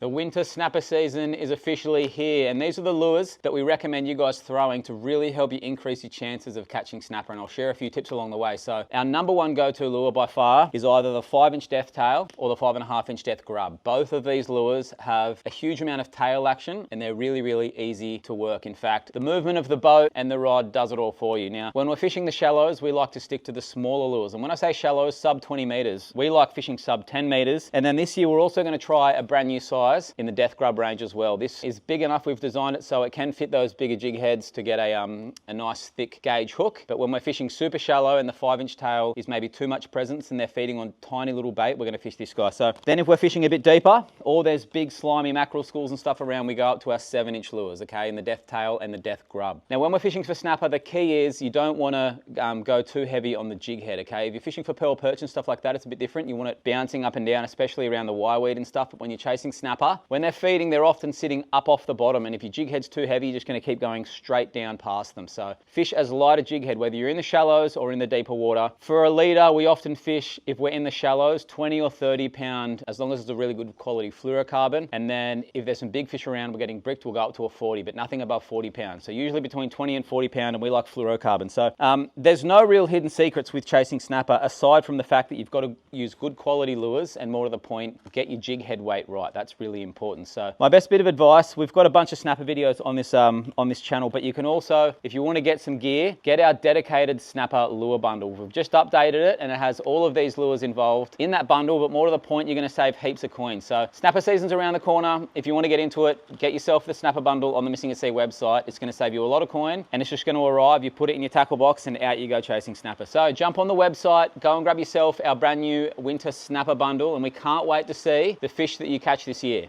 The winter snapper season is officially here, and these are the lures that we recommend you guys throwing to really help you increase your chances of catching snapper, and I'll share a few tips along the way. So our number one go-to lure by far is either the 5-inch death tail or the 5.5-inch death grub. Both of these lures have a huge amount of tail action, and they're really, really easy to work. In fact, the movement of the boat and the rod does it all for you. Now, when we're fishing the shallows, we like to stick to the smaller lures, and when I say shallows, sub 20 meters, we like fishing sub 10 meters. And then this year, we're also going to try a brand new size in the death grub range as well. This is big enough. We've designed it so it can fit those bigger jig heads to get a nice thick gauge hook. But when we're fishing super shallow and the 5-inch tail is maybe too much presence and they're feeding on tiny little bait, we're going to fish this guy. So then if we're fishing a bit deeper, or there's big slimy mackerel schools and stuff around, we go up to our 7-inch lures, okay, in the death tail and the death grub. Now when we're fishing for snapper, the key is you don't want to go too heavy on the jig head, okay? If you're fishing for pearl perch and stuff like that, it's a bit different. You want it bouncing up and down, especially around the wireweed and stuff. But when you're chasing snapper, when they're feeding, they're often sitting up off the bottom, and if your jig head's too heavy, you're just going to keep going straight down past them. So fish as light a jig head, whether you're in the shallows or in the deeper water. For a leader, we often fish, if we're in the shallows, 20 or 30 pound, as long as it's a really good quality fluorocarbon. And then if there's some big fish around, we're getting bricked, we'll go up to a 40, but nothing above 40 pounds. So usually between 20 and 40 pound, and we like fluorocarbon. So there's no real hidden secrets with chasing snapper, aside from the fact that you've got to use good quality lures, and more to the point, get your jig head weight right. That's really important. So my best bit of advice, we've got a bunch of snapper videos on this channel, but you can also, if you want to get some gear, get our dedicated snapper lure bundle. We've just updated it, and it has all of these lures involved in that bundle, but more to the point, you're going to save heaps of coins. So snapper season's around the corner. If you want to get into it, get yourself the snapper bundle on the Missing at Sea website. It's going to save you a lot of coin, and it's just going to arrive. You put it in your tackle box and out you go chasing snapper. So jump on the website, go and grab yourself our brand new winter snapper bundle, and we can't wait to see the fish that you catch this year.